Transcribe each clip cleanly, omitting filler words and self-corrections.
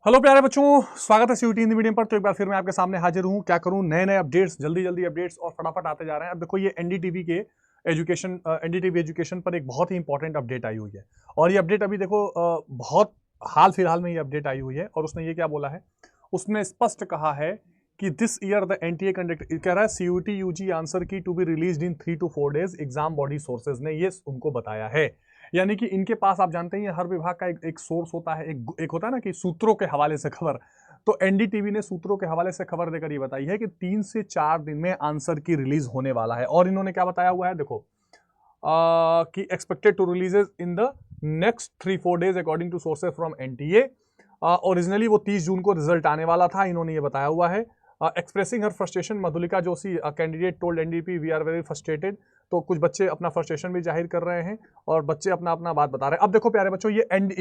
Hello प्यारे बच्चों, स्वागत है सीयूटी हिंदी मीडियम पर। तो एक बार फिर मैं आपके सामने हाजिर हूँ। क्या करूँ, नए नए अपडेट्स, जल्दी जल्दी अपडेट्स और फटाफट आते जा रहे हैं। अब देखो, ये एनडीटीवी के एनडीटीवी एजुकेशन पर एक बहुत ही इंपॉर्टेंट अपडेट आई हुई है। और ये अपडेट अभी देखो बहुत हाल फिलहाल में ये अपडेट आई हुई है। और उसने ये क्या बोला है, उसने स्पष्ट कहा है कि this year the NTA conduct, कह रहा है CUET UG answer key to be release in 3 to 4 days। Exam body sources ने ये उनको बताया है। यानी कि इनके पास, आप जानते हैं हर विभाग का एक सोर्स होता है, एक होता है ना कि सूत्रों के हवाले से खबर। तो एनडीटीवी ने सूत्रों के हवाले से खबर देकर ये बताई है कि 3 से 4 दिन में आंसर की रिलीज होने वाला है। और इन्होंने क्या बताया हुआ है, देखो कि expected to releases in the next 3-4 days according to sources from NTA. Originally वो 30 जून को रिजल्ट आने वाला था, इन्होंने ये बताया हुआ है। Expressing her frustration, Madhulika Joshi candidate told NDP we are very frustrated. तो कुछ बच्चे अपना फ्रस्ट्रेशन भी जाहिर कर रहे हैं और बच्चे अपना अपना बात बता रहे हैं। अब देखो प्यारे बच्चों,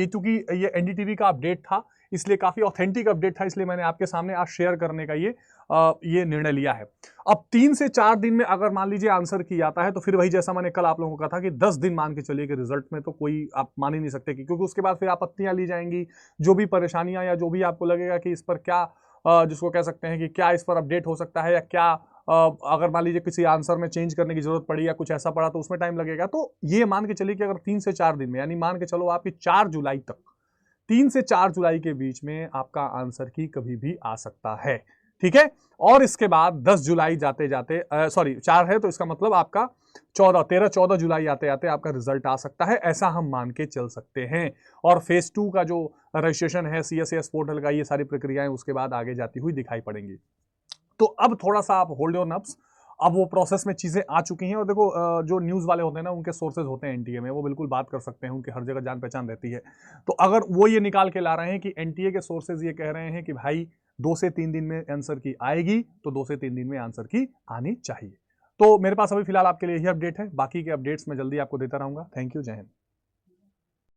चूंकि ये एनडीटीवी का अपडेट था, इसलिए काफी ऑथेंटिक अपडेट था, इसलिए मैंने आपके सामने आज शेयर करने का ये निर्णय लिया है। अब 3 से 4 दिन में अगर मान लीजिए आंसर की आता है, तो फिर वही जैसा मैंने कल आप लोगों को कहा था कि 10 दिन मान के चलिए कि रिजल्ट में तो कोई आप मान ही नहीं सकते, क्योंकि उसके बाद फिर आपत्तियां ली जाएंगी। जो भी परेशानियां या जो भी आपको लगेगा कि इस पर क्या जिसको कह सकते हैं कि क्या इस पर अपडेट हो सकता है, या क्या अगर मान लीजिए किसी आंसर में चेंज करने की जरूरत पड़ी या कुछ ऐसा पड़ा तो उसमें टाइम लगेगा। तो ये मान के चलिए कि अगर 3 से 4 दिन में, यानी मान के चलो आपकी 4 जुलाई तक, 3 से 4 जुलाई के बीच में आपका आंसर की कभी भी आ सकता है। ठीक है। और इसके बाद 10 जुलाई जाते जाते, सॉरी 4 है तो इसका मतलब आपका 14 जुलाई आते आते आपका रिजल्ट आ सकता है, ऐसा हम मान के चल सकते हैं। और फेज 2 का जो रजिस्ट्रेशन है सीएसएस पोर्टल का, ये सारी प्रक्रियाएं उसके बाद आगे जाती हुई दिखाई पड़ेंगी। तो अब थोड़ा सा आप होल्ड योर नर्व्स, अब वो प्रोसेस में चीजें आ चुकी हैं। और देखो जो न्यूज वाले होते हैं ना, उनके सोर्सेज होते हैं एनटीए में, वो बिल्कुल बात कर सकते हैं, उनके हर जगह जान पहचान रहती है। तो अगर वो ये निकाल के ला रहे हैं कि एनटीए के सोर्सेज ये कह रहे हैं कि भाई 2 से 3 दिन में आंसर की आएगी, तो 2 से 3 दिन में आंसर की आनी चाहिए। तो मेरे पास अभी फिलहाल आपके लिए यही अपडेट है, बाकी के अपडेट्स मैं जल्दी आपको देता रहूंगा। थैंक यू, जय हिंद।